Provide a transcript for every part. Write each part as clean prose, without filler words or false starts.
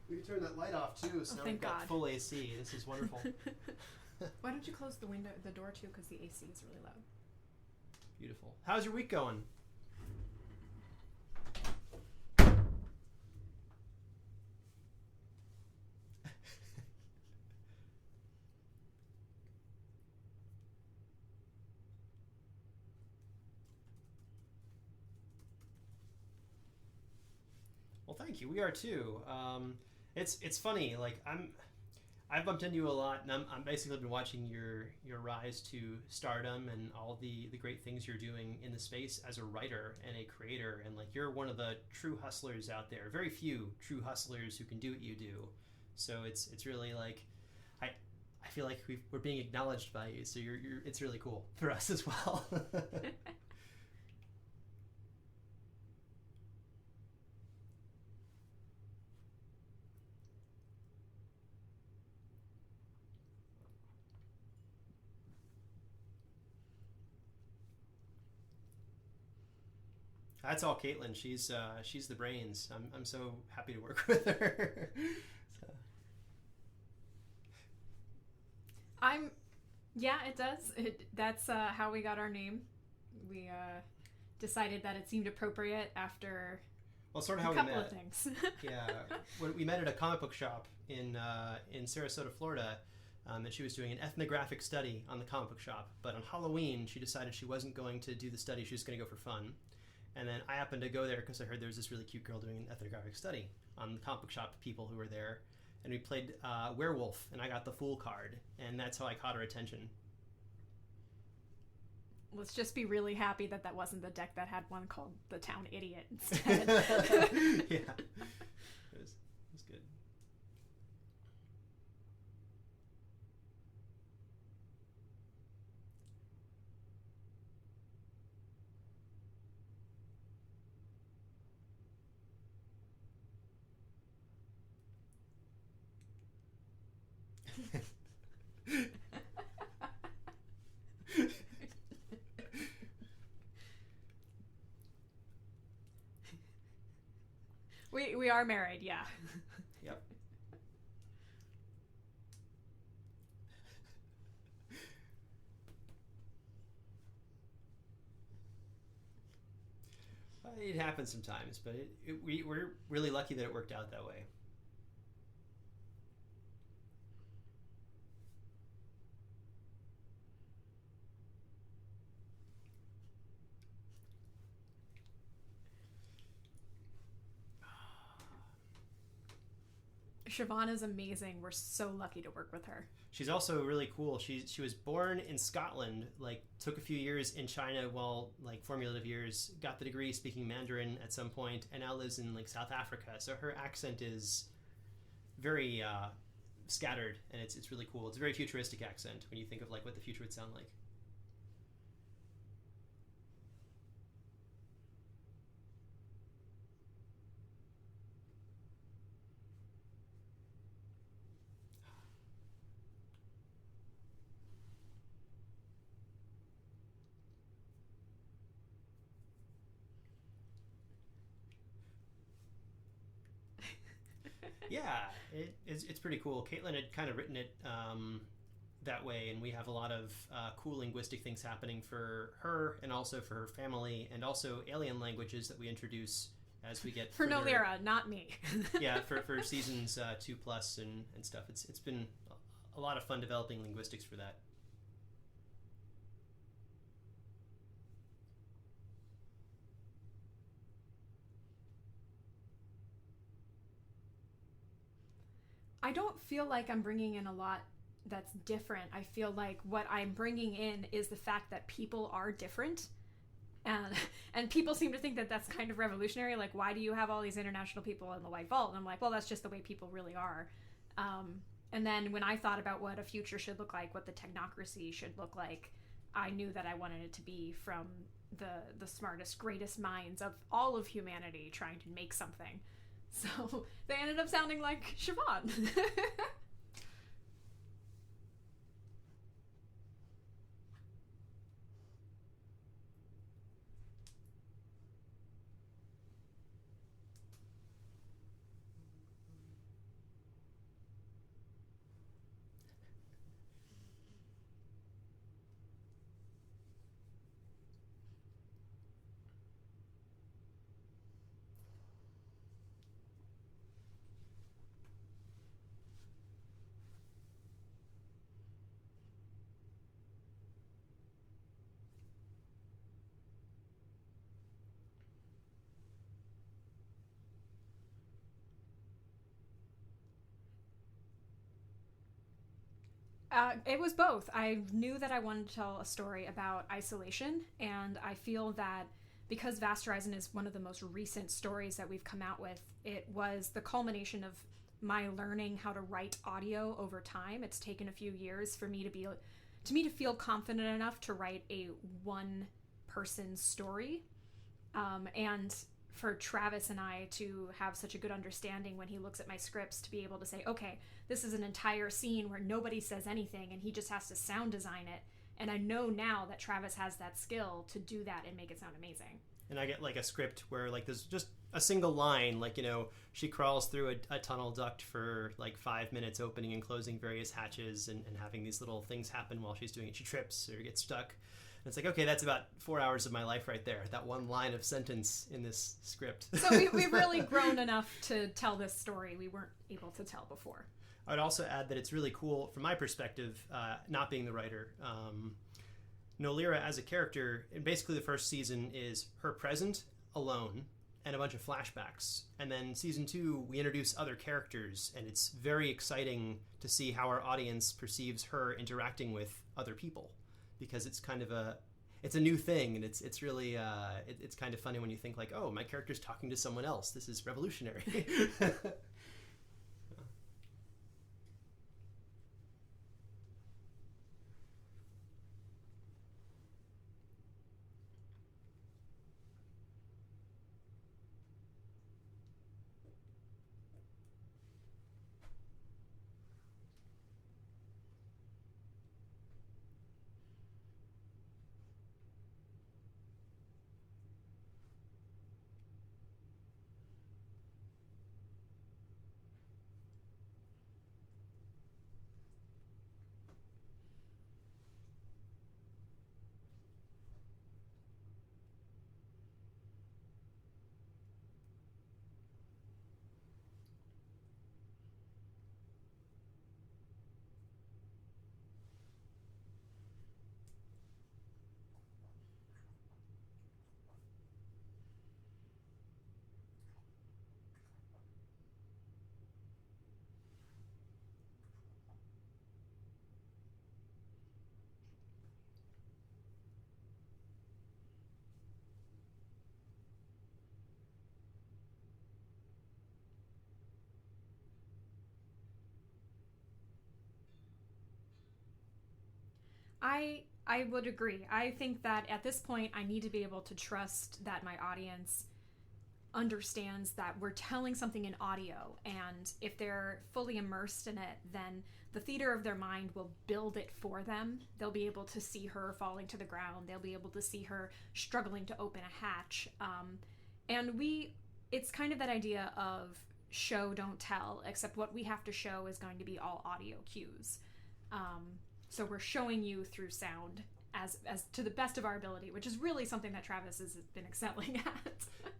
We can turn that light off too, so now we've thank got God. full AC. This is wonderful. Why don't you close the door too? Because the AC is really loud. Beautiful. How's your week going? Well, thank you. We are too. It's funny. Like I've bumped into you a lot, and I'm basically been watching your rise to stardom and all the great things you're doing in the space as a writer and a creator. And like you're one of the true hustlers out there. Very few true hustlers who can do what you do. So it's really like I feel like we're being acknowledged by you. So you're it's really cool for us as well. That's all Kaitlin. She's the brains. I'm so happy to work with her. So. I'm. Yeah, it does. That's how we got our name. We decided that it seemed appropriate after Well, sort of a how we couple met. of things. Yeah, we met at a comic book shop in Sarasota, Florida, and she was doing an ethnographic study on the comic book shop. But on Halloween, she decided she wasn't going to do the study; she was going to go for fun. And then I happened to go there because I heard there was this really cute girl doing an ethnographic study on the comic book shop people who were there. And we played werewolf, and I got the fool card, and that's how I caught her attention. Let's just be really happy that that wasn't the deck that had one called the Town Idiot instead. Yeah, it was good. We are married, yeah. Yep. It happens sometimes, but we're really lucky that it worked out that way. Siobhan is amazing. We're so lucky to work with her. She's also really cool. She was born in Scotland, like took a few years in China while like formative years, got the degree speaking Mandarin at some point, and now lives in like South Africa. So her accent is very scattered, and it's really cool. It's a very futuristic accent when you think of like what the future would sound like. Yeah, it's pretty cool. Kaitlin had kind of written it that way, and we have a lot of cool linguistic things happening for her and also for her family, and also alien languages that we introduce as we get For further. Nolira, not me. Yeah, for seasons 2+ and stuff. It's been a lot of fun developing linguistics for that. I don't feel like I'm bringing in a lot that's different. I feel like what I'm bringing in is the fact that people are different. And, and people seem to think that that's kind of revolutionary. Like, why do you have all these international people in the White Vault? And I'm like, well, that's just the way people really are. And then when I thought about what a future should look like, what the technocracy should look like, I knew that I wanted it to be from the smartest, greatest minds of all of humanity trying to make something. So they ended up sounding like Siobhan. It was both. I knew that I wanted to tell a story about isolation, and I feel that because Vast Horizon is one of the most recent stories that we've come out with, it was the culmination of my learning how to write audio over time. It's taken a few years for me to feel confident enough to write a one-person story, and for Travis and I to have such a good understanding when he looks at my scripts to be able to say, okay, this is an entire scene where nobody says anything and he just has to sound design it. And I know now that Travis has that skill to do that and make it sound amazing. And I get like a script where like there's just a single line, like, you know, she crawls through a tunnel duct for like 5 minutes, opening and closing various hatches and having these little things happen while she's doing it. She trips or gets stuck. And it's like, okay, that's about 4 hours of my life right there. That one line of sentence in this script. So we've really grown enough to tell this story we weren't able to tell before. I would also add that it's really cool from my perspective, not being the writer. Nolira as a character, and basically the first season is her present alone and a bunch of flashbacks. And then season 2, we introduce other characters, and it's very exciting to see how our audience perceives her interacting with other people, because it's kind of it's a new thing, and it's really it's kind of funny when you think like, oh, my character's talking to someone else. This is revolutionary. I would agree. I think that at this point, I need to be able to trust that my audience understands that we're telling something in audio, and if they're fully immersed in it, then the theater of their mind will build it for them. They'll be able to see her falling to the ground. They'll be able to see her struggling to open a hatch. It's kind of that idea of show, don't tell, except what we have to show is going to be all audio cues. So we're showing you through sound as to the best of our ability, which is really something that Travis has been excelling at.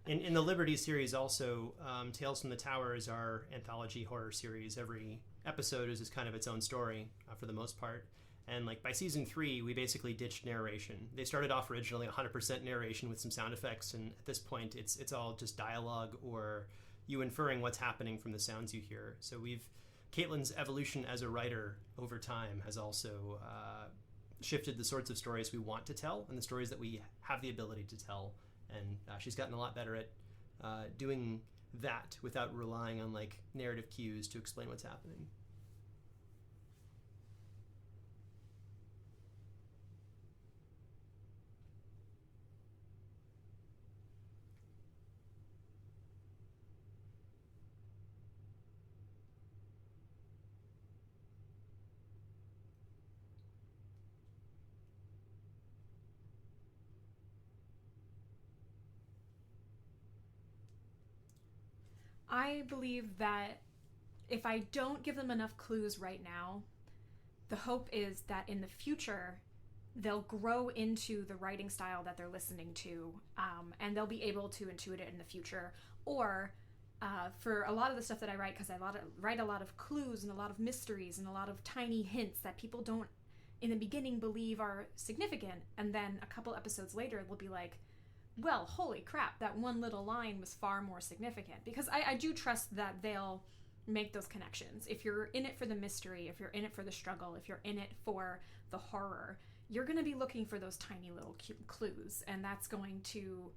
In the Liberty series also, Tales from the Tower is our anthology horror series. Every episode is kind of its own story for the most part. And like by season 3, we basically ditched narration. They started off originally 100% narration with some sound effects, and at this point it's all just dialogue or you inferring what's happening from the sounds you hear. So Kaitlin's evolution as a writer over time has also shifted the sorts of stories we want to tell and the stories that we have the ability to tell. And she's gotten a lot better at doing that without relying on like narrative cues to explain what's happening. I believe that if I don't give them enough clues right now, the hope is that in the future they'll grow into the writing style that they're listening to, and they'll be able to intuit it in the future. Or for a lot of the stuff that I write, because I write a lot of clues and a lot of mysteries and a lot of tiny hints that people don't in the beginning believe are significant, and then a couple episodes later they'll be like, well, holy crap, that one little line was far more significant. Because I do trust that they'll make those connections. If you're in it for the mystery, if you're in it for the struggle, if you're in it for the horror, you're going to be looking for those tiny little clues, and that's going to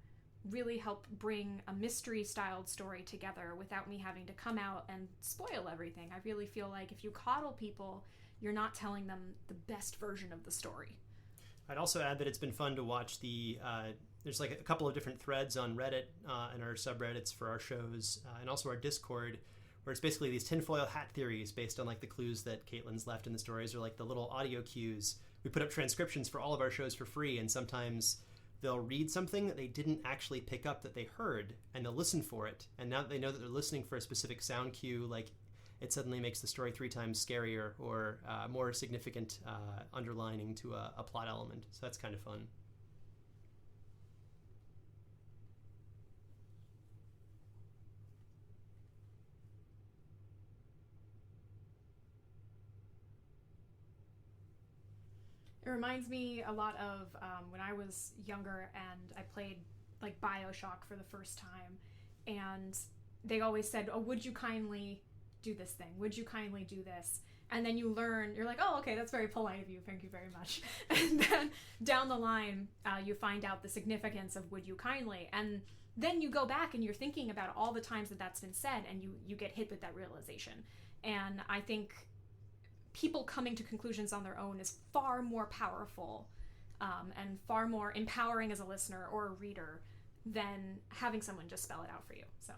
really help bring a mystery styled story together without me having to come out and spoil everything. I really feel like if you coddle people, you're not telling them the best version of the story. I'd also add that it's been fun to watch there's like a couple of different threads on Reddit and our subreddits for our shows and also our Discord, where it's basically these tinfoil hat theories based on like the clues that Kaitlin's left in the stories, or like the little audio cues. We put up transcriptions for all of our shows for free, and sometimes they'll read something that they didn't actually pick up that they heard, and they'll listen for it. And now that they know that they're listening for a specific sound cue, like it suddenly makes the story 3 times scarier or more significant underlining to a plot element. So that's kind of fun. It reminds me a lot of when I was younger and I played like BioShock for the first time, and they always said, oh, would you kindly do this thing? Would you kindly do this? And then you learn, you're like, oh, okay, that's very polite of you. Thank you very much. And then down the line, you find out the significance of would you kindly. And then you go back and you're thinking about all the times that that's been said, and you get hit with that realization. And I think people coming to conclusions on their own is far more powerful and far more empowering as a listener or a reader than having someone just spell it out for you. So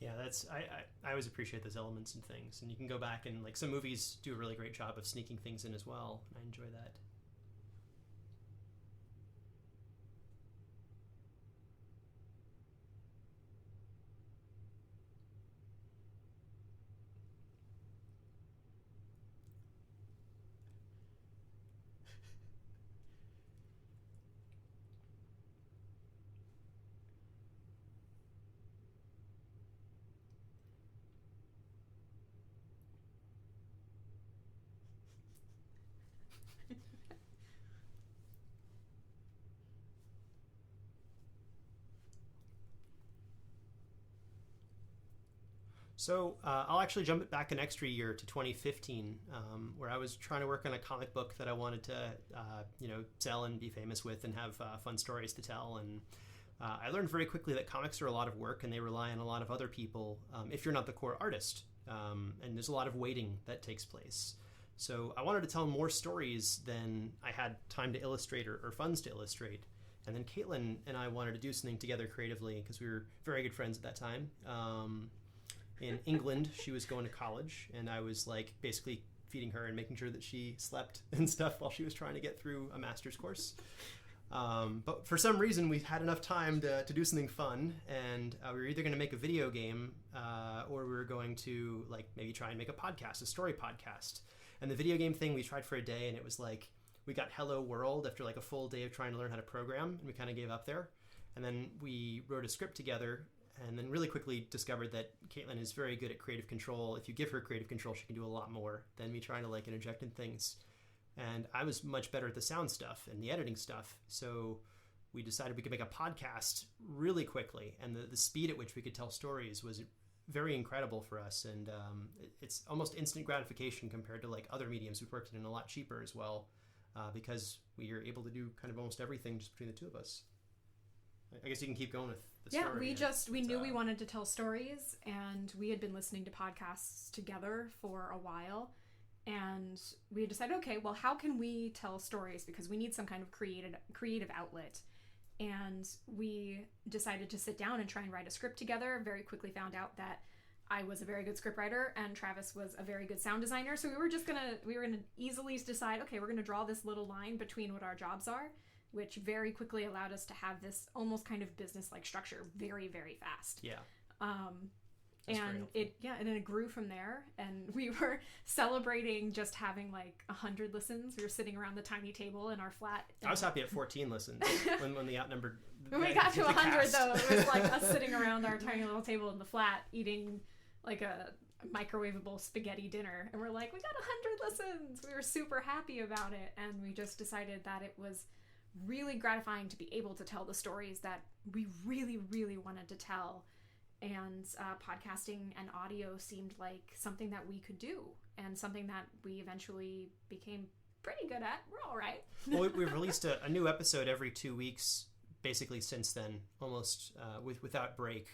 Yeah, I always appreciate those elements and things, and you can go back and like some movies do a really great job of sneaking things in as well, and I enjoy that. So I'll actually jump it back an extra year to 2015, where I was trying to work on a comic book that I wanted to, sell and be famous with and have fun stories to tell. And I learned very quickly that comics are a lot of work and they rely on a lot of other people if you're not the core artist. And there's a lot of waiting that takes place. So I wanted to tell more stories than I had time to illustrate or funds to illustrate. And then Kaitlin and I wanted to do something together creatively because we were very good friends at that time. In England, she was going to college, and I was like basically feeding her and making sure that she slept and stuff while she was trying to get through a master's course. But for some reason, we had enough time to do something fun, and we were either going to make a video game or we were going to like maybe try and make a podcast, a story podcast. And the video game thing we tried for a day, and it was like we got Hello World after like a full day of trying to learn how to program, and we kind of gave up there. And then we wrote a script together, and then really quickly discovered that Kaitlin is very good at creative control. If you give her creative control, she can do a lot more than me trying to like interject in things. And I was much better at the sound stuff and the editing stuff. So we decided we could make a podcast really quickly. And the speed at which we could tell stories was very incredible for us. And it's almost instant gratification compared to like other mediums we've worked in, a lot cheaper as well, because we are able to do kind of almost everything just between the two of us. I guess you can keep going with the story. We knew we wanted to tell stories, and we had been listening to podcasts together for a while, and we decided, okay, well, how can we tell stories, because we need some kind of creative outlet. And we decided to sit down and try and write a script together. Very quickly found out that I was a very good scriptwriter and Travis was a very good sound designer, so we were gonna easily decide, okay, we're gonna draw this little line between what our jobs are, which very quickly allowed us to have this almost kind of business-like structure very, very fast. Yeah. That's very and helpful. and it grew from there, and we were celebrating just having like 100 listens. We were sitting around the tiny table in our flat. I was happy at 14 listens when the outnumbered. When we got to 100 though, it was like us sitting around our tiny little table in the flat eating like a microwavable spaghetti dinner, and we're like, we got 100 listens. We were super happy about it, and we just decided that it was really gratifying to be able to tell the stories that we really, really wanted to tell. And podcasting and audio seemed like something that we could do, and something that we eventually became pretty good at. We're all right. Well, we've released a new episode every 2 weeks, basically since then, almost without break.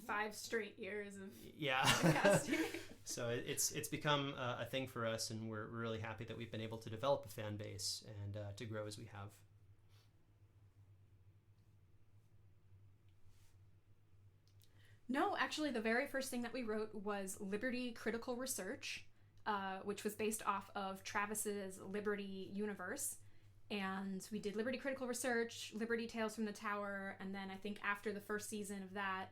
5 straight years of yeah. podcasting. So it's become a thing for us, and we're really happy that we've been able to develop a fan base and to grow as we have. No, actually, the very first thing that we wrote was Liberty Critical Research, which was based off of Travis's Liberty universe. And we did Liberty Critical Research, Liberty Tales from the Tower, and then I think after the first season of that,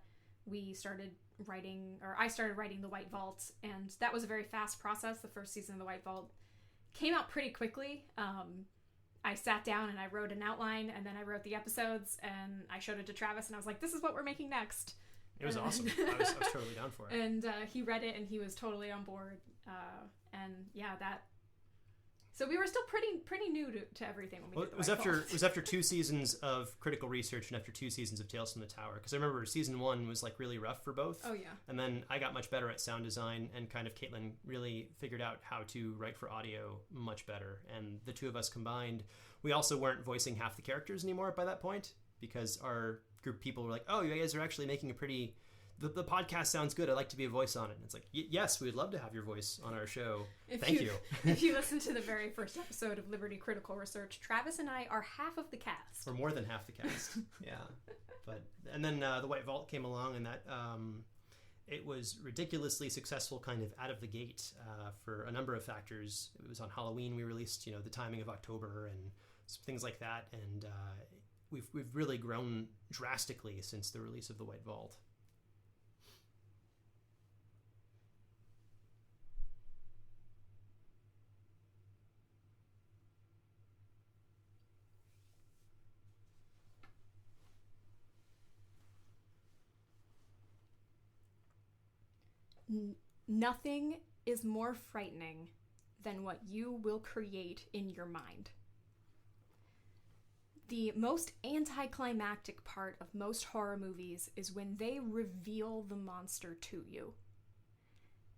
I started writing The White Vault, and that was a very fast process. The first season of The White Vault came out pretty quickly. I sat down and I wrote an outline, and then I wrote the episodes, and I showed it to Travis, and I was like, this is what we're making next. It was awesome. I was totally down for it. And he read it, and he was totally on board. And yeah, that. So we were still pretty new to everything when we did the White Vault. It was after 2 seasons of critical research and after 2 seasons of Tales from the Tower. Because I remember season 1 was like really rough for both. Oh yeah. And then I got much better at sound design, and kind of Kaitlin really figured out how to write for audio much better. And the two of us combined, we also weren't voicing half the characters anymore by that point, because our group of people were like, oh, you guys are actually making a pretty... The podcast sounds good. I'd like to be a voice on it. And it's like, yes, we'd love to have your voice on our show. Thank you. If you listen to the very first episode of Liberty Critical Research, Travis and I are half of the cast. We're more than half the cast. Yeah. And then The White Vault came along, and that it was ridiculously successful kind of out of the gate for a number of factors. It was on Halloween. We released, the timing of October and some things like that. And we've really grown drastically since the release of The White Vault. Nothing is more frightening than what you will create in your mind. The most anticlimactic part of most horror movies is when they reveal the monster to you.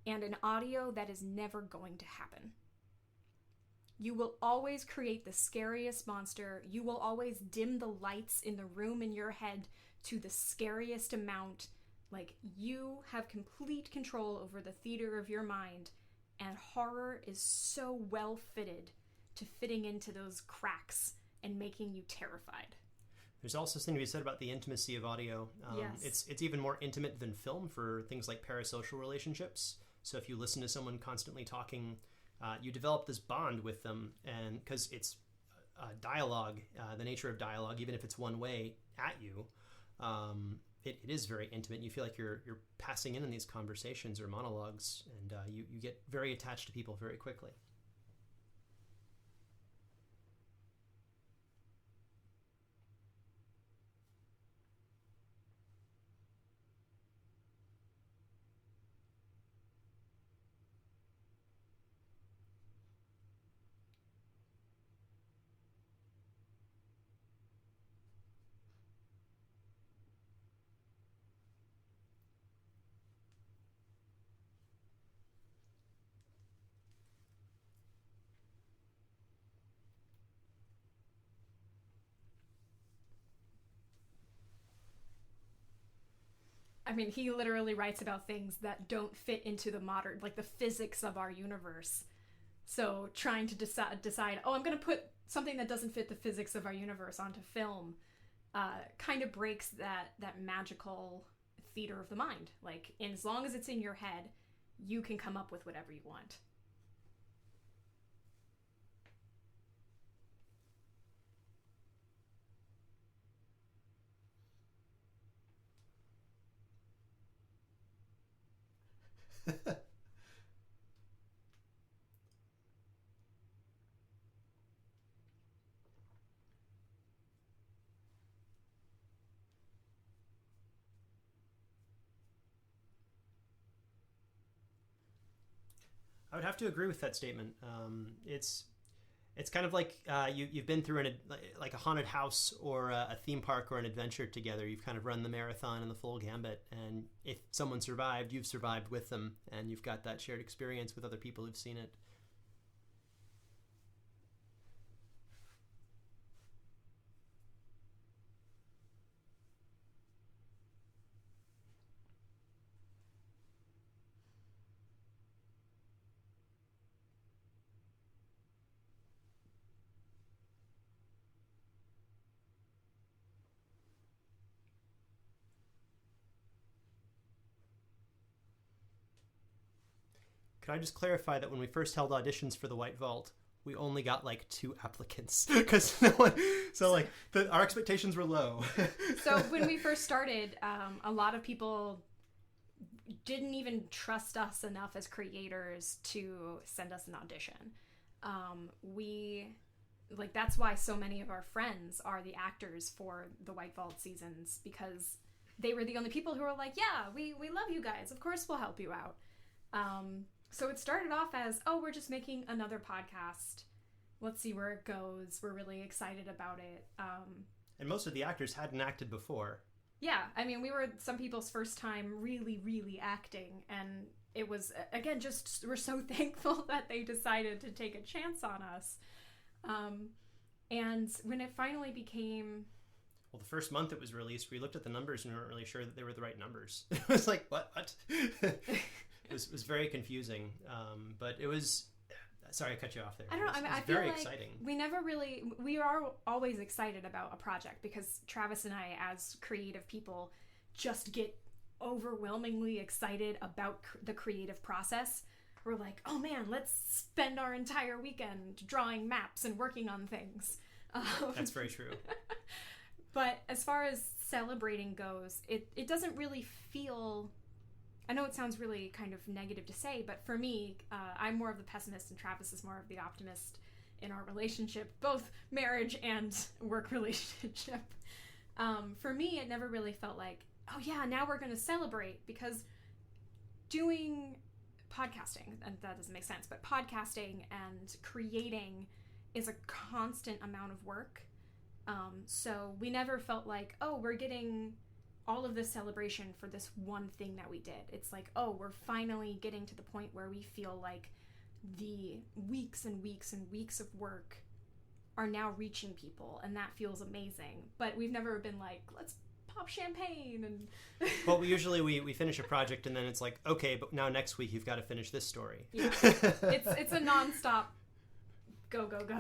And in audio, that is never going to happen. You will always create the scariest monster. You will always dim the lights in the room in your head to the scariest amount. Like, you have complete control over the theater of your mind, and horror is so well fitted to fitting into those cracks and making you terrified. There's also something to be said about the intimacy of audio. Yes. It's even more intimate than film for things like parasocial relationships. So if you listen to someone constantly talking, you develop this bond with them, and because it's dialogue, the nature of dialogue, even if it's one way at you, it is very intimate. You feel like you're passing in these conversations or monologues, and you get very attached to people very quickly. I mean, he literally writes about things that don't fit into the modern, like the physics of our universe. So trying to decide, I'm going to put something that doesn't fit the physics of our universe onto film, kind of breaks that magical theater of the mind. Like, as long as it's in your head, you can come up with whatever you want. I would have to agree with that statement. It's kind of like you've been through like a haunted house or a theme park or an adventure together. You've kind of run the marathon and the full gambit, and if someone survived, you've survived with them, and you've got that shared experience with other people who've seen it. Could I just clarify that when we first held auditions for the White Vault, we only got like 2 applicants because no one. So like our expectations were low. So when we first started, a lot of people didn't even trust us enough as creators to send us an audition. That's why so many of our friends are the actors for the White Vault seasons, because they were the only people who were like, yeah, we love you guys. Of course we'll help you out. So it started off as, oh, we're just making another podcast. Let's see where it goes. We're really excited about it. And most of the actors hadn't acted before. Yeah, I mean, we were some people's first time really, really acting. And it was, again, just we're so thankful that they decided to take a chance on us. And when it finally became... Well, the first month it was released, we looked at the numbers and we weren't really sure that they were the right numbers. It was like, what? It was very confusing, but it was... Sorry, I cut you off there. I don't know. I was feel very like exciting. We are always excited about a project because Travis and I, as creative people, just get overwhelmingly excited about the creative process. We're like, oh man, let's spend our entire weekend drawing maps and working on things. That's very true. But as far as celebrating goes, it doesn't really feel... I know it sounds really kind of negative to say, but for me, I'm more of the pessimist and Travis is more of the optimist in our relationship, both marriage and work relationship. For me, it never really felt like, oh yeah, now we're going to celebrate, because doing podcasting, and that doesn't make sense, but podcasting and creating is a constant amount of work. So we never felt like, oh, we're getting all of this celebration for this one thing that we did. It's like, oh, we're finally getting to the point where we feel like the weeks and weeks and weeks of work are now reaching people, and that feels amazing. But we've never been like, let's pop champagne and... Well, we finish a project and then it's like, okay, but now next week you've got to finish this story. Yeah. It's a nonstop go, go, go.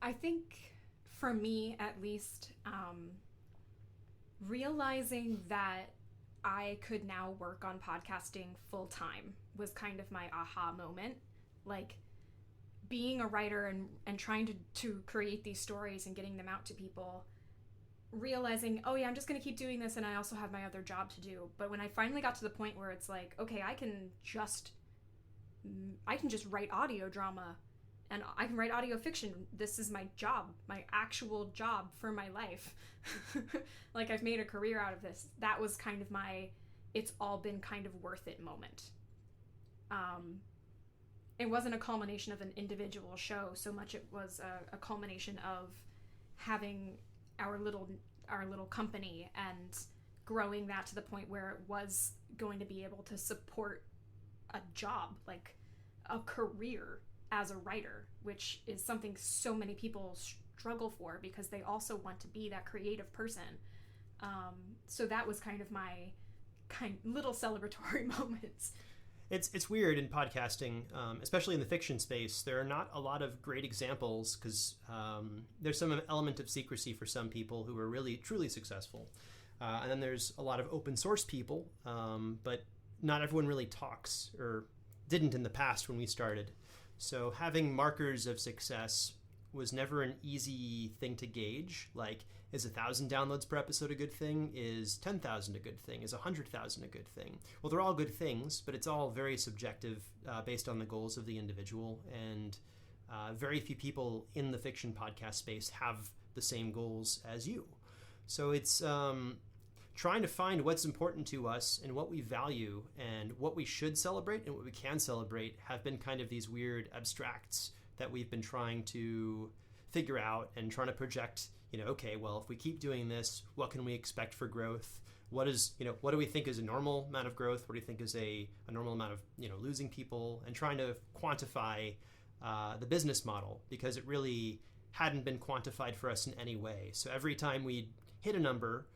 I think for me at least, realizing that I could now work on podcasting full time was kind of my aha moment. Like, being a writer and trying to create these stories and getting them out to people, realizing, oh yeah, I'm just going to keep doing this and I also have my other job to do. But when I finally got to the point where it's like, okay, I can just write audio drama and I can write audio fiction. This is my job, my actual job for my life. Like, I've made a career out of this. That was kind of my, it's all been kind of worth it moment. It wasn't a culmination of an individual show so much. It was a culmination of having our little company and growing that to the point where it was going to be able to support a job, like a career as a writer, which is something so many people struggle for because they also want to be that creative person. So that was kind of my little celebratory moments. It's weird in podcasting, especially in the fiction space. There are not a lot of great examples because there's some element of secrecy for some people who are really, truly successful. And then there's a lot of open source people, but not everyone really talks, or didn't in the past when we started. So having markers of success was never an easy thing to gauge. Like, is 1,000 downloads per episode a good thing? Is 10,000 a good thing? Is 100,000 a good thing? Well, they're all good things, but it's all very subjective based on the goals of the individual. And very few people in the fiction podcast space have the same goals as you. So it's trying to find what's important to us and what we value and what we should celebrate and what we can celebrate have been kind of these weird abstracts that we've been trying to figure out and trying to project, okay, well, if we keep doing this, what can we expect for growth? What do we think is a normal amount of growth? What do you think is a normal amount of, losing people? And trying to quantify the business model, because it really hadn't been quantified for us in any way. So every time we hit a number,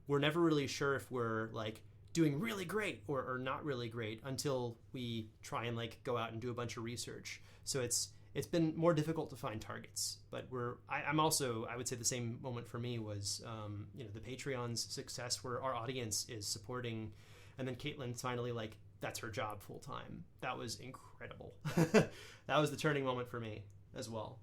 we're never really sure if we're like doing really great or not really great until we try and like go out and do a bunch of research. So it's been more difficult to find targets, but I'm also, I would say the same moment for me was, the Patreon's success where our audience is supporting, and then Kaitlin finally, like, that's her job full time. That was incredible. That was the turning moment for me as well.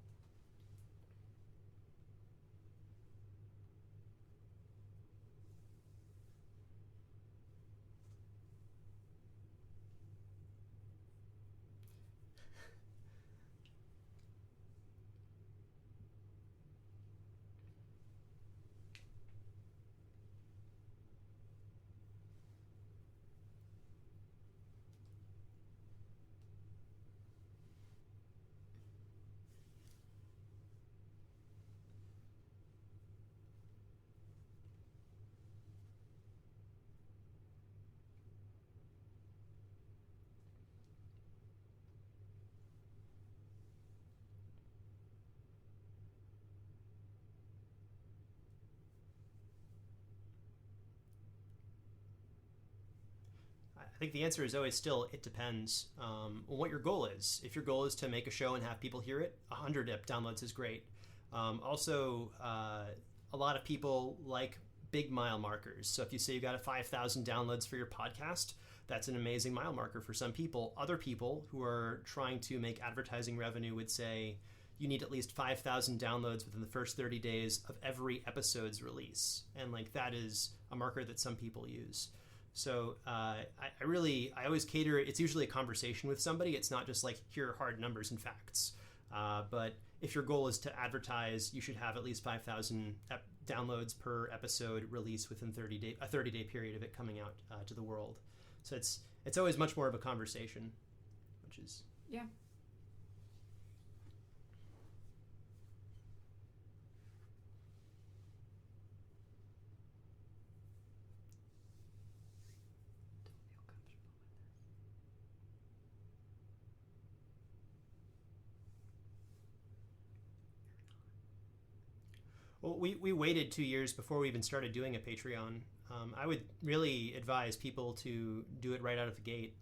I think the answer is always still, it depends on what your goal is. If your goal is to make a show and have people hear it, 100 downloads is great. Also, a lot of people like big mile markers. So if you say you got 5,000 downloads for your podcast, that's an amazing mile marker for some people. Other people who are trying to make advertising revenue would say you need at least 5,000 downloads within the first 30 days of every episode's release. And like, that is a marker that some people use. So I always cater, it's usually a conversation with somebody. It's not just like, here are hard numbers and facts. But if your goal is to advertise, you should have at least 5,000 downloads per episode released within a 30-day period of it coming out to the world. So it's always much more of a conversation, which is... Yeah. Well, we waited 2 years before we even started doing a Patreon. I would really advise people to do it right out of the gate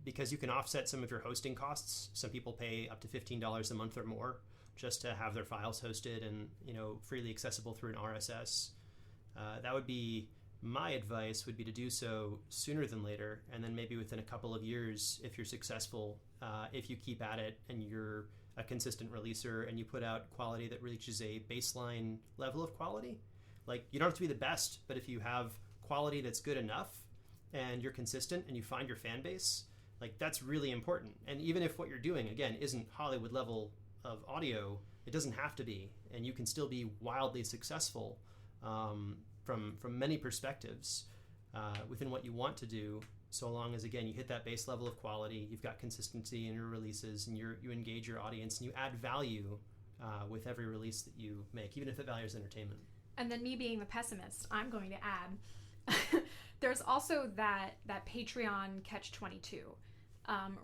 because you can offset some of your hosting costs. Some people pay up to $15 a month or more just to have their files hosted and, freely accessible through an RSS. That would be my advice, would be to do so sooner than later, and then maybe within a couple of years, if you're successful, if you keep at it and you're a consistent releaser and you put out quality that reaches a baseline level of quality. Like, you don't have to be the best, but if you have quality that's good enough and you're consistent and you find your fan base, like, that's really important. And even if what you're doing, again, isn't Hollywood level of audio, it doesn't have to be, and you can still be wildly successful from many perspectives within what you want to do, so long as, again, you hit that base level of quality, you've got consistency in your releases, and you engage your audience, and you add value with every release that you make, even if that value is entertainment. And then, me being the pessimist, I'm going to add, there's also that Patreon catch-22.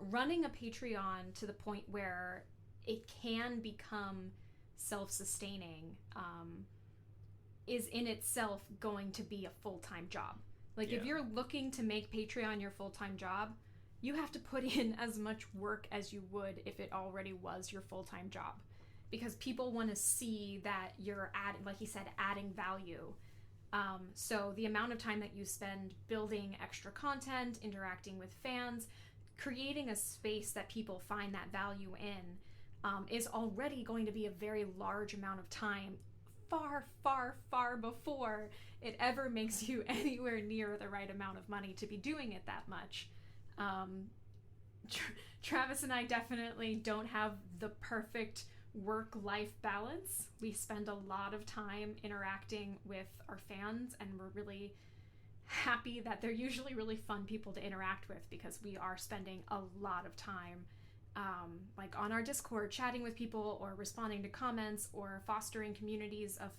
Running a Patreon to the point where it can become self-sustaining is in itself going to be a full-time job. Like, if you're looking to make Patreon your full-time job, you have to put in as much work as you would if it already was your full-time job. Because people want to see that you're, like you said, adding value. So the amount of time that you spend building extra content, interacting with fans, creating a space that people find that value in is already going to be a very large amount of time, far, far, far before it ever makes you anywhere near the right amount of money to be doing it that much. Travis and I definitely don't have the perfect work-life balance. We spend a lot of time interacting with our fans, and we're really happy that they're usually really fun people to interact with, because we are spending a lot of time like on our Discord chatting with people, or responding to comments, or fostering communities of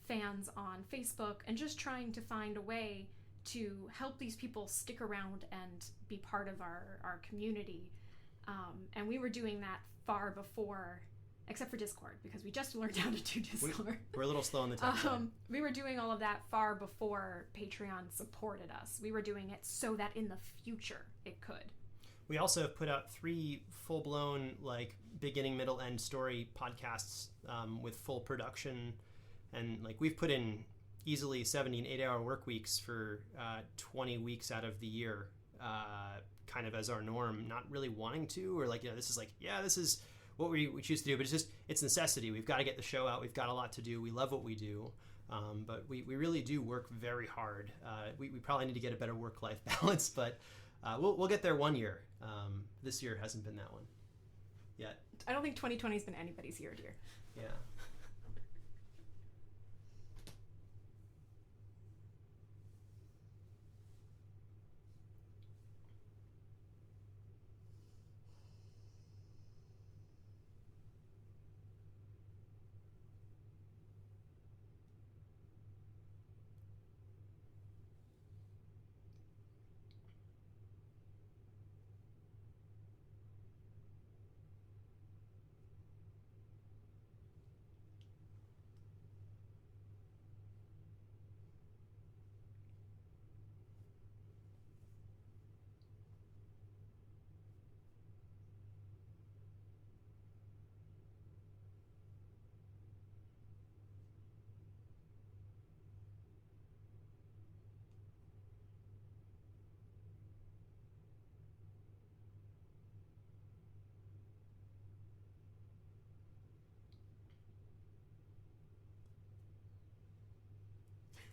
fans on Facebook, and just trying to find a way to help these people stick around and be part of our community. And we were doing that far before, except for Discord, because we just learned how to do Discord. We're a little slow on the tech side. We were doing all of that far before Patreon supported us. We were doing it so that in the future it could. We also have put out 3 full-blown, like, beginning, middle, end story podcasts with full production. And, like, we've put in easily 70 and 8-hour work weeks for 20 weeks out of the year, kind of as our norm, not really wanting to, or like, this is what we choose to do, but it's necessity. We've got to get the show out. We've got a lot to do. We love what we do. But we really do work very hard. We probably need to get a better work-life balance, but we'll get there one year. This year hasn't been that one yet. I don't think 2020 has been anybody's year, dear. Yeah.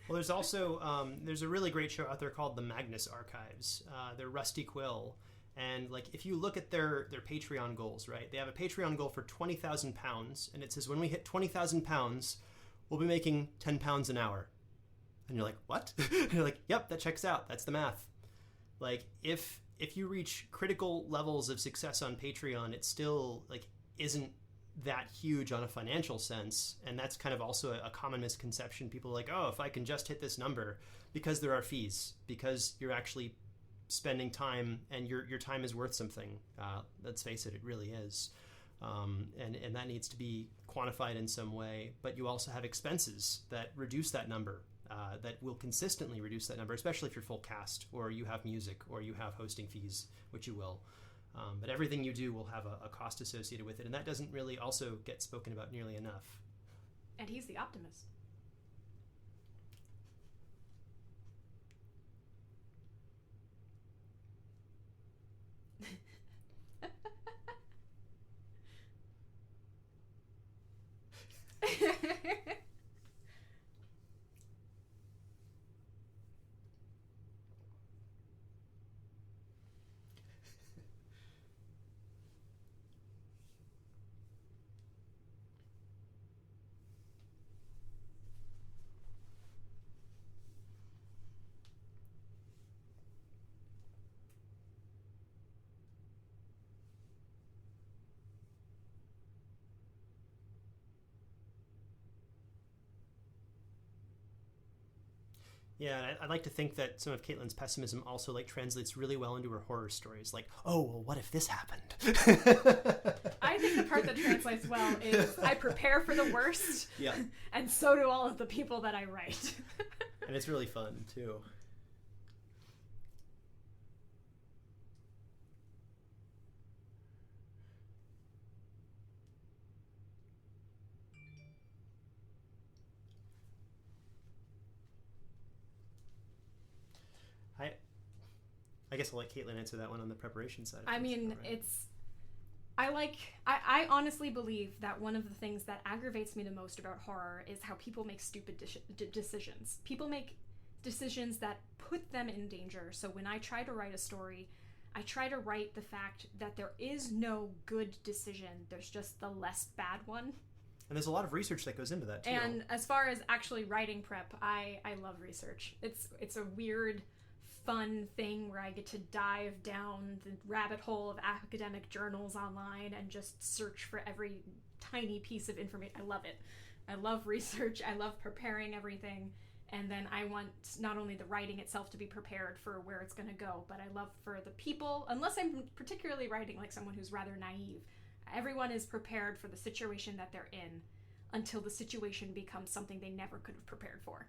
Well, there's also there's a really great show out there called the Magnus Archives. They're Rusty Quill, and like, if you look at their Patreon goals, right? They have a Patreon goal for £20,000, and it says, when we hit £20,000, we'll be making £10 an hour. And you're like, what? And you're like, yep, that checks out. That's the math. Like, if you reach critical levels of success on Patreon, it still, like, isn't that huge on a financial sense. And that's kind of also a common misconception. People are like, oh, if I can just hit this number, because there are fees, because you're actually spending time, and your time is worth something. Let's face it, it really is. And that needs to be quantified in some way. But you also have expenses that reduce that number, that will consistently reduce that number, especially if you're full cast, or you have music, or you have hosting fees, which you will. But everything you do will have a cost associated with it, and that doesn't really also get spoken about nearly enough. And he's the optimist. Yeah, and I'd like to think that some of Caitlin's pessimism also like translates really well into her horror stories. Like, oh, well, what if this happened? I think the part that translates well is I prepare for the worst. Yeah. And so do all of the people that I write. And it's really fun, too. I guess I'll let Kaitlin answer that one on the preparation side. I mean, I honestly believe that one of the things that aggravates me the most about horror is how people make stupid decisions. People make decisions that put them in danger. So when I try to write a story, I try to write the fact that there is no good decision. There's just the less bad one. And there's a lot of research that goes into that, too. And as far as actually writing prep, I love research. It's a weird, fun thing where I get to dive down the rabbit hole of academic journals online and just search for every tiny piece of information. I love it. I love research. I love preparing everything. And then I want not only the writing itself to be prepared for where it's going to go, but I love for the people, unless I'm particularly writing like someone who's rather naive, everyone is prepared for the situation that they're in until the situation becomes something they never could have prepared for.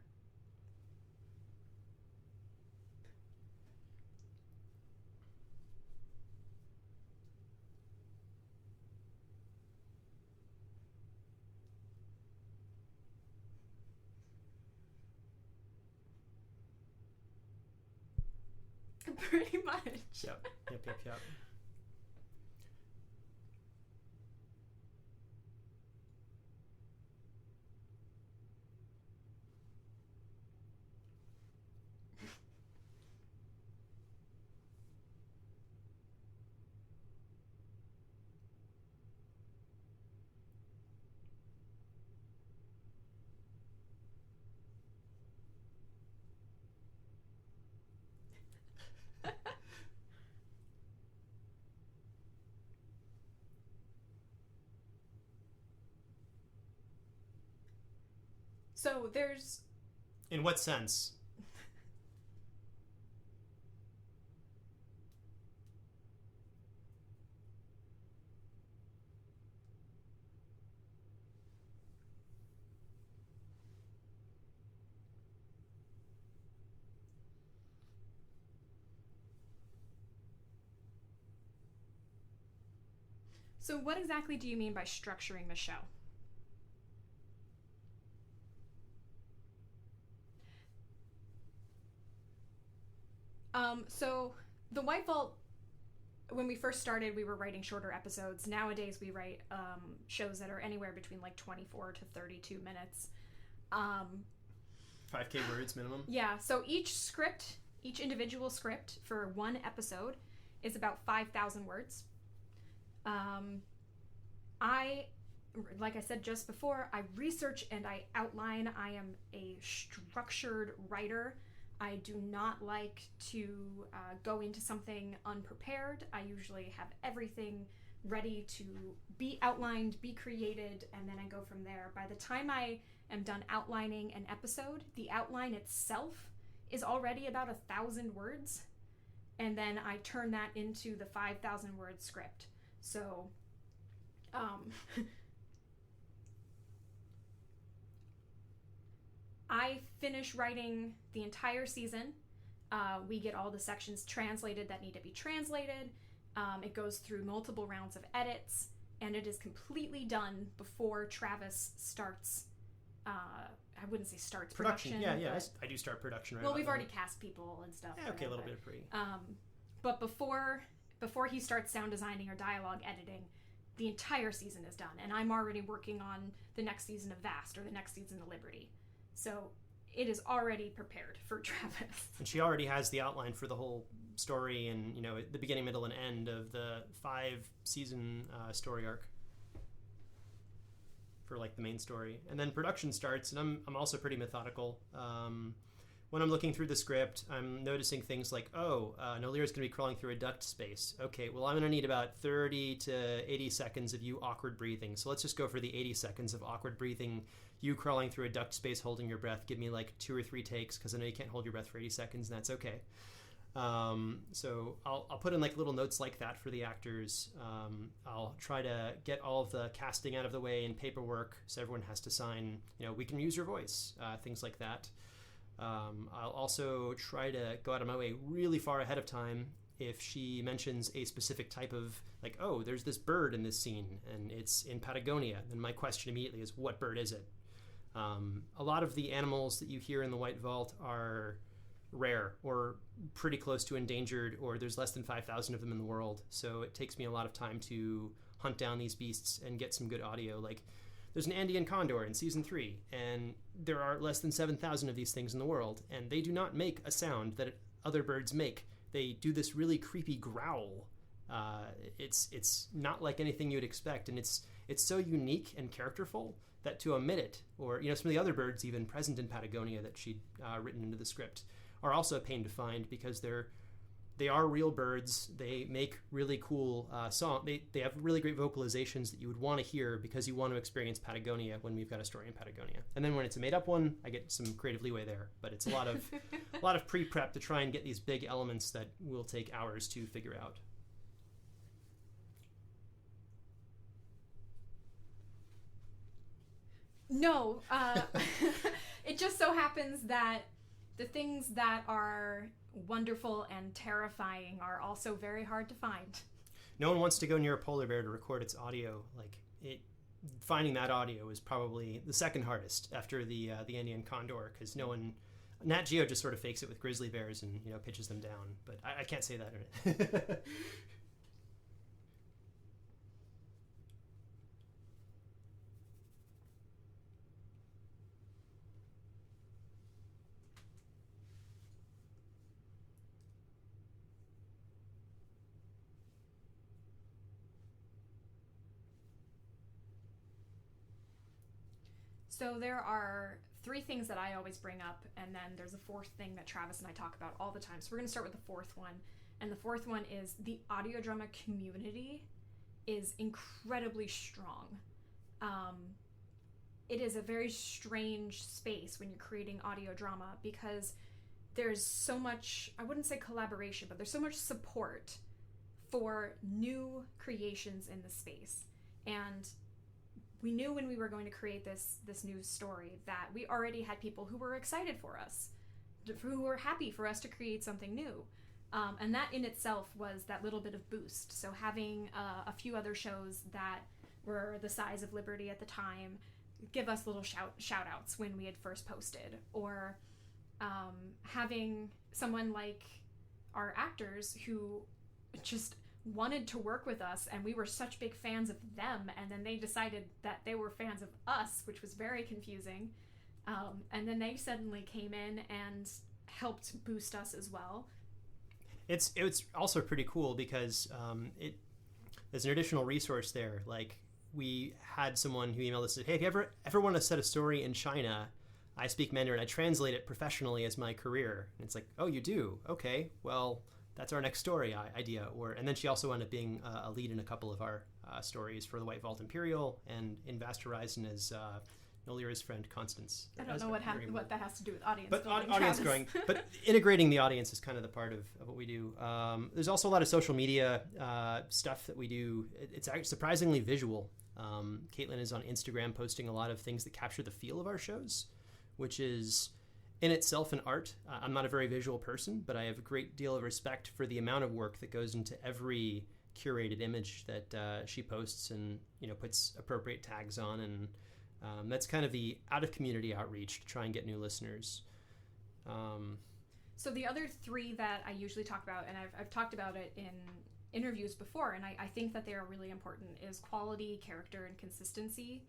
Pretty much. Yep. So there's... In what sense? So what exactly do you mean by structuring the show? So the White Vault, when we first started, we were writing shorter episodes. Nowadays, we write shows that are anywhere between like 24 to 32 minutes. 5K words minimum? Yeah, so each individual script for one episode is about 5,000 words. Like I said just before, I research and I outline. I am a structured writer. I do not like to go into something unprepared. I usually have everything ready to be outlined, be created, and then I go from there. By the time I am done outlining an episode, the outline itself is already about 1,000 words, and then I turn that into the 5,000 word script. So, I finish writing the entire season. We get all the sections translated that need to be translated. It goes through multiple rounds of edits, and it is completely done before Travis starts. I wouldn't say starts production. Yeah. I do start production right. Well, we've already cast people and stuff. Yeah, okay, a little bit of pre. But before he starts sound designing or dialogue editing, the entire season is done, and I'm already working on the next season of Vast or the next season of Liberty. So it is already prepared for Travis. And she already has the outline for the whole story and, the beginning, middle, and end of the 5-season story arc for, like, the main story. And then production starts, and I'm also pretty methodical. When I'm looking through the script, I'm noticing things like, Nolira's going to be crawling through a duct space. Okay, well, I'm going to need about 30 to 80 seconds of you awkward breathing. So let's just go for the 80 seconds of awkward breathing, you crawling through a duct space holding your breath. Give me like 2 or 3 takes, because I know you can't hold your breath for 80 seconds, and that's okay. So I'll put in like little notes like that for the actors. I'll try to get all of the casting out of the way and paperwork, so everyone has to sign, we can use your voice, things like that. I'll also try to go out of my way really far ahead of time if she mentions a specific type of, like, there's this bird in this scene and it's in Patagonia. Then my question immediately is, what bird is it? A lot of the animals that you hear in the White Vault are rare or pretty close to endangered, or there's less than 5,000 of them in the world. So it takes me a lot of time to hunt down these beasts and get some good audio. Like, there's an Andean condor in season 3, and there are less than 7,000 of these things in the world, and they do not make a sound that other birds make. They do this really creepy growl. It's not like anything you'd expect, and it's so unique and characterful that to omit it, or some of the other birds even present in Patagonia that she'd written into the script, are also a pain to find, because they are real birds. They make really cool song. They have really great vocalizations that you would want to hear, because you want to experience Patagonia when we've got a story in Patagonia. And then when it's a made up one, I get some creative leeway there. But it's a lot of pre-prep to try and get these big elements that will take hours to figure out. No, it just so happens that the things that are wonderful and terrifying are also very hard to find. No one wants to go near a polar bear to record its audio. Finding that audio is probably the second hardest after the Andean condor, because Nat Geo just sort of fakes it with grizzly bears and pitches them down. But I can't say that. So there are 3 things that I always bring up, and then there's a 4th thing that Travis and I talk about all the time. So we're going to start with the 4th one. And the 4th one is the audio drama community is incredibly strong. It is a very strange space when you're creating audio drama, because there's so much, I wouldn't say collaboration, but there's so much support for new creations in the space. And we knew when we were going to create this new story that we already had people who were excited for us, who were happy for us to create something new. And that in itself was that little bit of boost. So having a few other shows that were the size of Liberty at the time give us little shout outs when we had first posted, or having someone like our actors who just wanted to work with us, and we were such big fans of them, and then they decided that they were fans of us, which was very confusing, and then they suddenly came in and helped boost us as well. It's also pretty cool because there's an additional resource there. Like, we had someone who emailed us and said, hey, if you ever want to set a story in China, I speak Mandarin, I translate it professionally as my career. And it's like, oh, you do? Okay, well, that's our next story idea. And then she also ended up being a lead in a couple of our stories for the White Vault Imperial, and in Vast Horizon as Nolira's friend Constance. I don't know what that has to do with audience. But audience growing. But integrating the audience is kind of the part of what we do. There's also a lot of social media stuff that we do. It's surprisingly visual. Kaitlin is on Instagram posting a lot of things that capture the feel of our shows, which is in itself an art. I'm not a very visual person, but I have a great deal of respect for the amount of work that goes into every curated image that she posts and puts appropriate tags on, and that's kind of the out of community outreach to try and get new listeners. So the other three that I usually talk about, and I've talked about it in interviews before, and I think that they are really important, is quality, character, and consistency.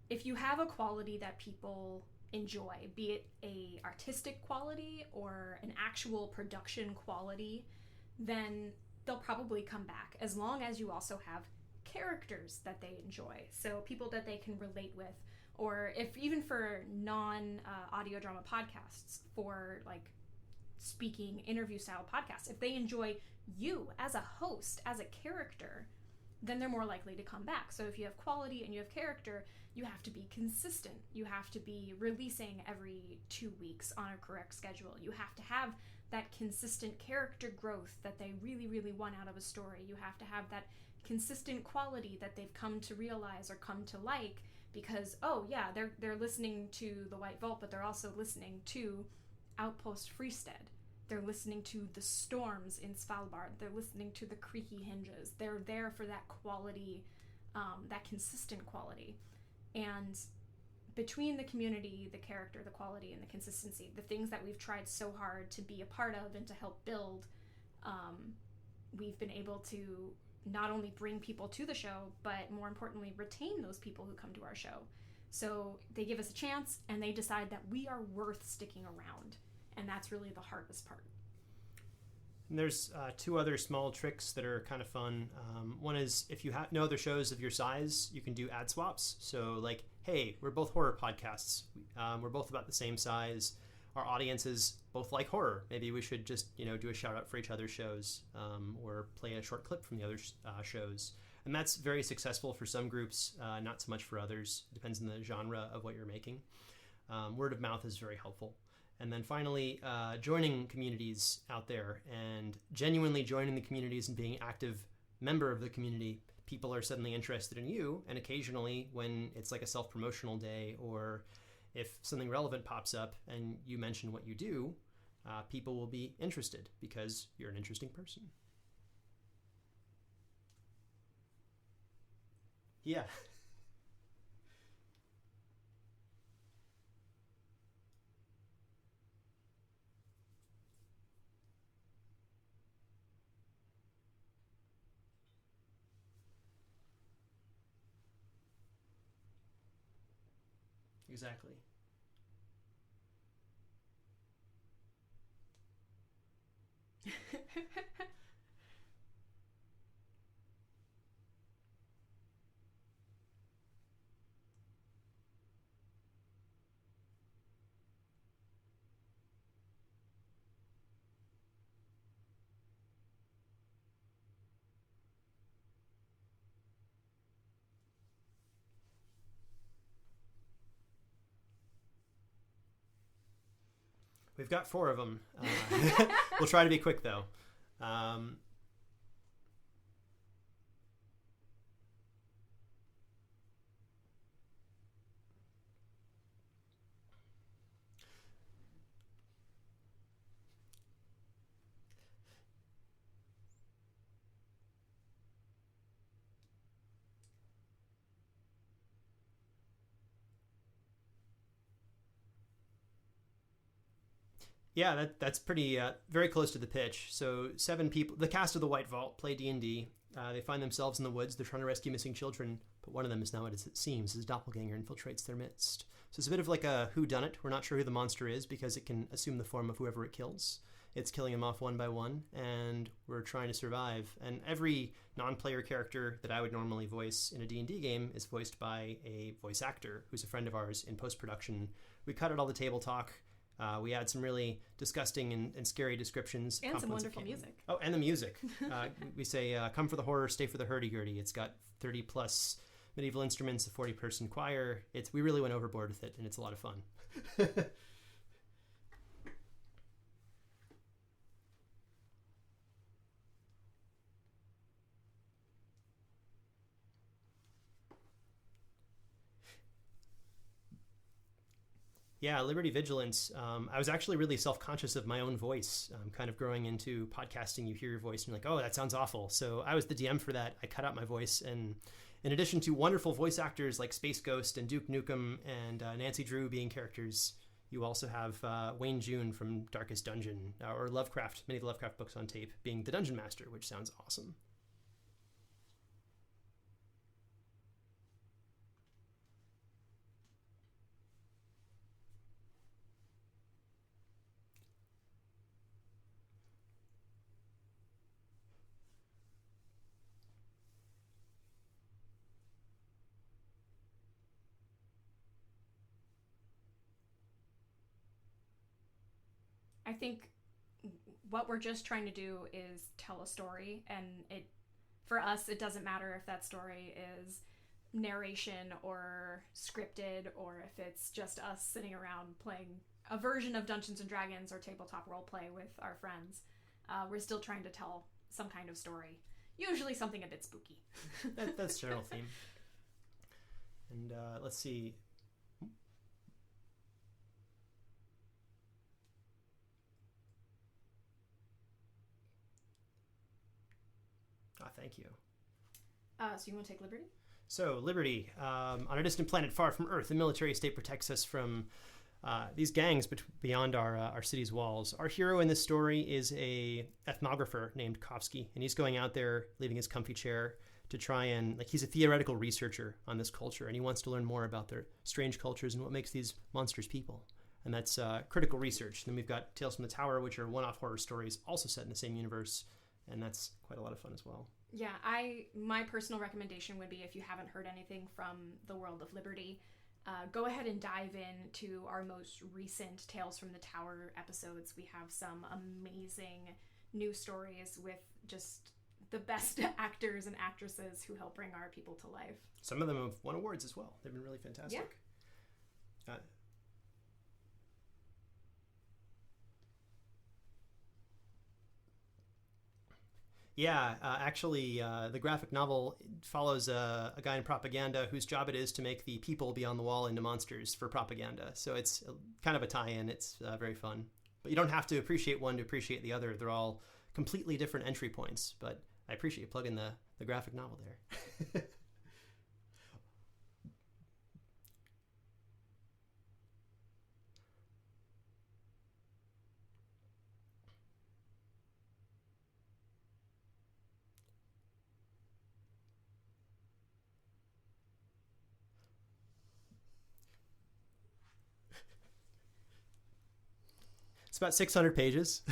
If you have a quality that people enjoy, be it a artistic quality or an actual production quality, then they'll probably come back, as long as you also have characters that they enjoy, so people that they can relate with. Or if even for non-audio drama podcasts, for like speaking interview style podcasts, if they enjoy you as a host, as a character, then they're more likely to come back. So if you have quality and you have character, you have to be consistent. You have to be releasing every 2 weeks on a correct schedule. You have to have that consistent character growth that they really, really want out of a story. You have to have that consistent quality that they've come to realize or come to like, because, oh yeah, they're listening to The White Vault, but they're also listening to Outpost Freestead. They're listening to the storms in Svalbard. They're listening to the creaky hinges. They're there for that quality, that consistent quality. And between the community, the character, the quality, and the consistency, the things that we've tried so hard to be a part of and to help build, we've been able to not only bring people to the show, but more importantly, retain those people who come to our show. So they give us a chance and they decide that we are worth sticking around. And that's really the hardest part. And there's two other small tricks that are kind of fun. One is, if you have no other shows of your size, you can do ad swaps. So like, hey, we're both horror podcasts. We're both about the same size. Our audiences both like horror. Maybe we should just do a shout out for each other's shows, or play a short clip from the other shows. And that's very successful for some groups, not so much for others. It depends on the genre of what you're making. Word of mouth is very helpful. And then finally, joining communities out there and genuinely joining the communities and being an active member of the community. People are suddenly interested in you, and occasionally when it's like a self-promotional day, or if something relevant pops up and you mention what you do, people will be interested because you're an interesting person. Yeah. Exactly. We've got 4 of them. We'll try to be quick, though. Yeah, that's pretty very close to the pitch. So 7 people, the cast of the White Vault, play D&D. They find themselves in the woods. They're trying to rescue missing children, but one of them is now, as it seems, his doppelganger infiltrates their midst. So it's a bit of like a whodunit. We're not sure who the monster is because it can assume the form of whoever it kills. It's killing them off one by one, and we're trying to survive. And every non-player character that I would normally voice in a D&D game is voiced by a voice actor who's a friend of ours in post-production. We cut out all the table talk. We add some really disgusting and scary descriptions. And some wonderful music. Oh, and the music. We say, come for the horror, stay for the hurdy-gurdy. It's got 30 plus medieval instruments, a 40-person choir. We really went overboard with it, and it's a lot of fun. Yeah, Liberty Vigilance. I was actually really self-conscious of my own voice. Kind of growing into podcasting, you hear your voice and you're like, oh, that sounds awful. So I was the DM for that. I cut out my voice. And in addition to wonderful voice actors like Space Ghost and Duke Nukem and Nancy Drew being characters, you also have Wayne June from Darkest Dungeon, or Lovecraft, many of the Lovecraft books on tape, being the Dungeon Master, which sounds awesome. I think what we're just trying to do is tell a story, and it, for us, it doesn't matter if that story is narration or scripted, or if it's just us sitting around playing a version of Dungeons and Dragons or tabletop roleplay with our friends. We're still trying to tell some kind of story, usually something a bit spooky. That's general theme. And let's see. Thank you. So you want to take Liberty? So, Liberty. On a distant planet far from Earth, the military state protects us from these gangs beyond our city's walls. Our hero in this story is a ethnographer named Kovsky, and he's going out there, leaving his comfy chair, to try and, he's a theoretical researcher on this culture, and he wants to learn more about their strange cultures and what makes these monsters people. And that's critical research. Then we've got Tales from the Tower, which are one-off horror stories, also set in the same universe, and that's quite a lot of fun as well. Yeah, my personal recommendation would be, if you haven't heard anything from the world of Liberty, go ahead and dive into our most recent Tales from the Tower episodes. We have some amazing new stories with just the best actors and actresses who help bring our people to life. Some of them have won awards as well. They've been really fantastic. Yeah. Actually, the graphic novel follows a guy in propaganda whose job it is to make the people beyond the wall into monsters for propaganda. So it's kind of a tie-in. It's very fun. But you don't have to appreciate one to appreciate the other. They're all completely different entry points. But I appreciate you plugging the graphic novel there. It's about 600 pages.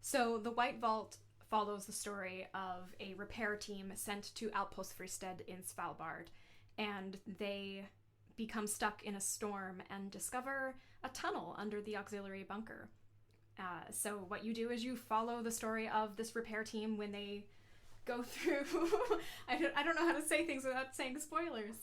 So the White Vault follows the story of a repair team sent to Outpost Fristed in Svalbard, and they become stuck in a storm and discover a tunnel under the auxiliary bunker. So what you do is you follow the story of this repair team when they go through I don't know how to say things without saying spoilers.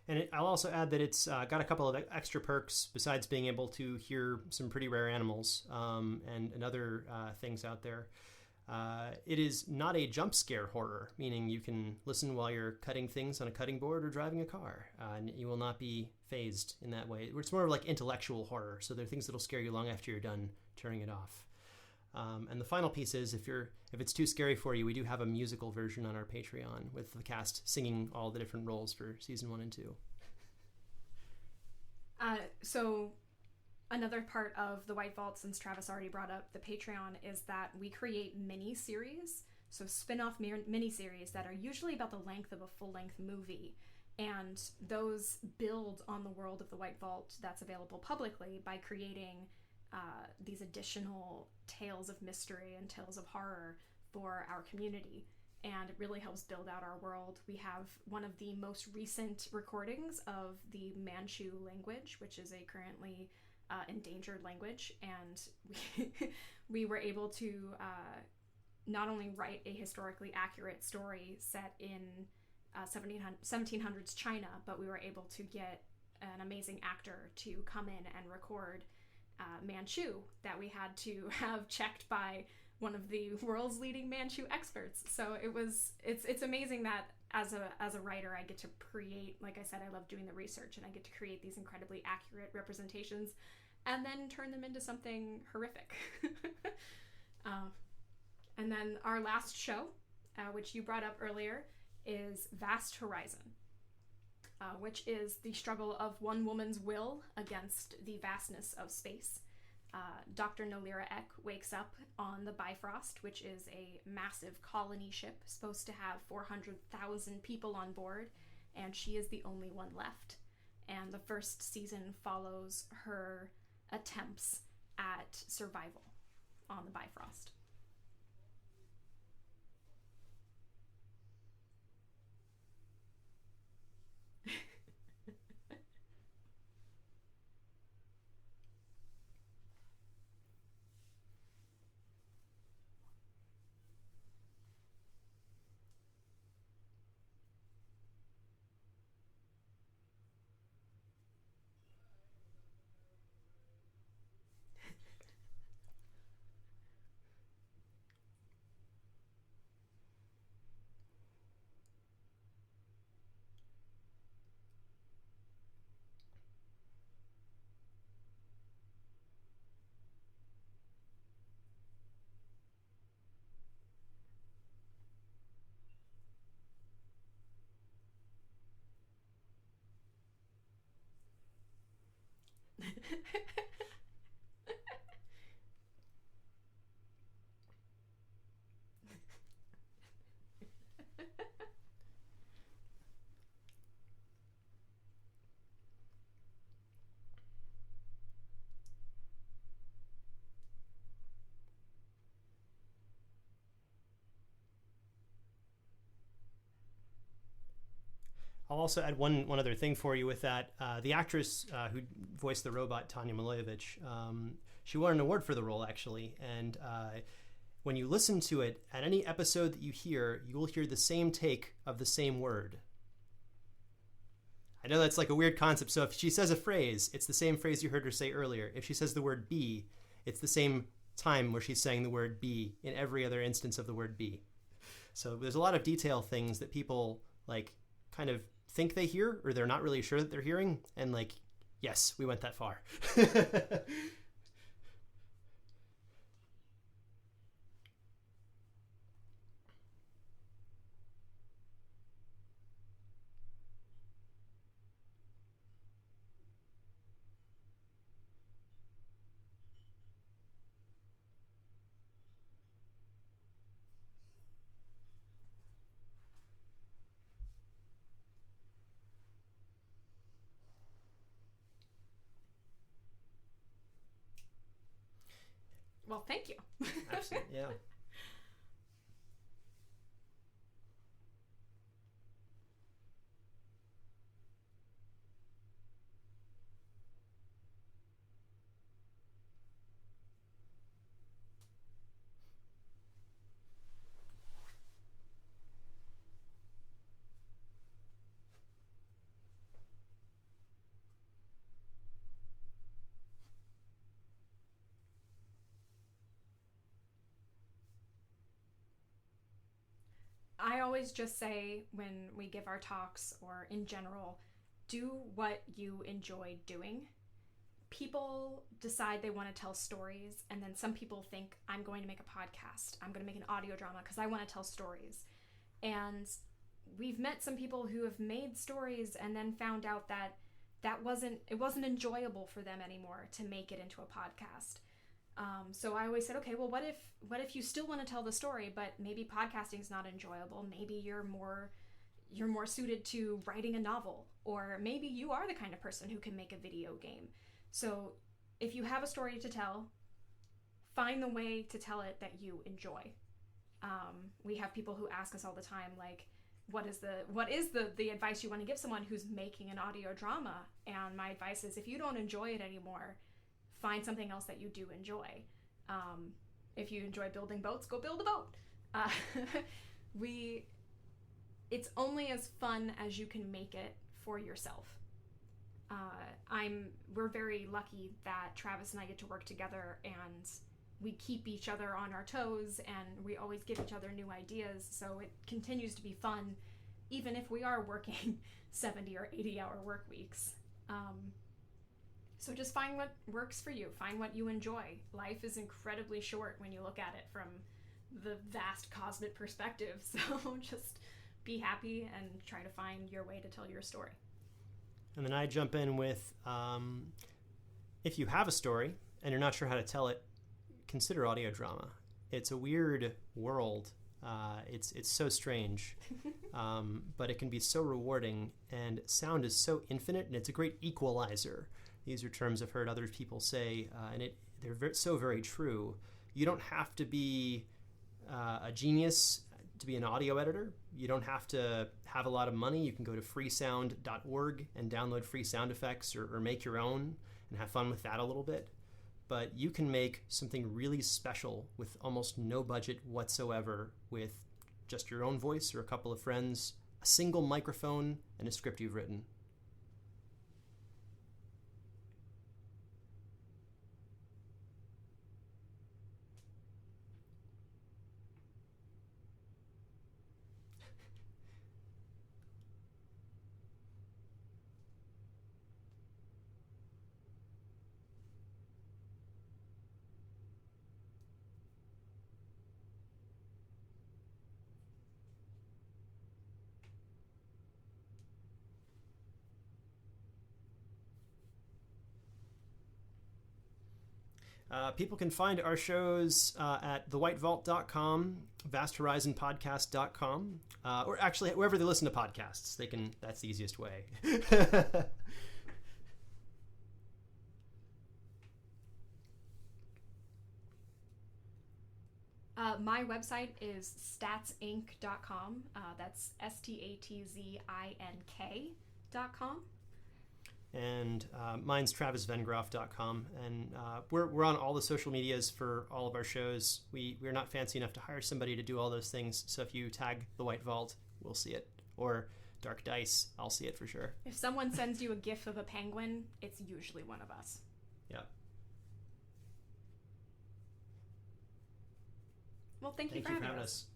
And I'll also add that it's got a couple of extra perks besides being able to hear some pretty rare animals and other things out there. It is not a jump scare horror, meaning you can listen while you're cutting things on a cutting board or driving a car, and you will not be phased in that way. It's more of like intellectual horror, so there are things that'll scare you long after you're done turning it off. And the final piece is, if it's too scary for you, we do have a musical version on our Patreon with the cast singing all the different roles for season 1 and 2. So another part of the White Vault, since Travis already brought up the Patreon, is that we create mini-series, so spin-off mini-series that are usually about the length of a full-length movie, and those build on the world of the White Vault that's available publicly by creating these additional tales of mystery and tales of horror for our community, and it really helps build out our world. We have one of the most recent recordings of the Manchu language, which is a currently endangered language, and we were able to not only write a historically accurate story set in 1700s China, but we were able to get an amazing actor to come in and record Manchu that we had to have checked by one of the world's leading Manchu experts. So it's amazing that as a writer I get to create, like I said, I love doing the research, and I get to create these incredibly accurate representations and then turn them into something horrific. And then our last show, which you brought up earlier, is Vast Horizon, which is the struggle of one woman's will against the vastness of space. Dr. Nolira Eck wakes up on the Bifrost, which is a massive colony ship supposed to have 400,000 people on board, and she is the only one left. And the first season follows her attempts at survival on the Bifrost. I'll also add one other thing for you with that. The actress who voiced the robot, Tanya Milojevic, she won an award for the role, actually. And when you listen to it, at any episode that you will hear the same take of the same word. I know that's like a weird concept. So if she says a phrase, it's the same phrase you heard her say earlier. If she says the word be, it's the same time where she's saying the word be in every other instance of the word be. So there's a lot of detail things that people like kind of think they hear, or they're not really sure that they're hearing, and like, yes, we went that far. Well, thank you. Absolutely, yeah. I always just say when we give our talks or in general, do what you enjoy doing. People decide they want to tell stories, and then some people think, I'm going to make a podcast, I'm going to make an audio drama because I want to tell stories. And we've met some people who have made stories and then found out that it wasn't enjoyable for them anymore to make it into a podcast. So I always said, okay, well, what if you still want to tell the story, but maybe podcasting's not enjoyable? Maybe you're more suited to writing a novel, or maybe you are the kind of person who can make a video game. So if you have a story to tell, find the way to tell it that you enjoy. We have people who ask us all the time, like, what is the advice you want to give someone who's making an audio drama? And my advice is, if you don't enjoy it anymore, find something else that you do enjoy. If you enjoy building boats, go build a boat. It's only as fun as you can make it for yourself. We're very lucky that Travis and I get to work together, and we keep each other on our toes, and we always give each other new ideas, so it continues to be fun, even if we are working 70 or 80-hour work weeks. So just find what works for you. Find what you enjoy. Life is incredibly short when you look at it from the vast cosmic perspective, so just be happy and try to find your way to tell your story. And then I jump in with, if you have a story and you're not sure how to tell it, consider audio drama. It's a weird world. It's so strange, but it can be so rewarding, and sound is so infinite, and it's a great equalizer. These are terms I've heard other people say, and they're so very true. You don't have to be a genius to be an audio editor. You don't have to have a lot of money. You can go to freesound.org and download free sound effects, or make your own and have fun with that a little bit. But you can make something really special with almost no budget whatsoever, with just your own voice or a couple of friends, a single microphone, and a script you've written. People can find our shows at thewhitevault.com, vasthorizonpodcast.com, or actually wherever they listen to podcasts. That's the easiest way. My website is statzinc.com. That's STATZINK.com. And mine's travisvengroff.com. And we're on all the social medias for all of our shows. We're not fancy enough to hire somebody to do all those things. So if you tag The White Vault, we'll see it. Or Dark Dice, I'll see it for sure. If someone sends you a gif of a penguin, it's usually one of us. Yeah. Well, thank you for having us.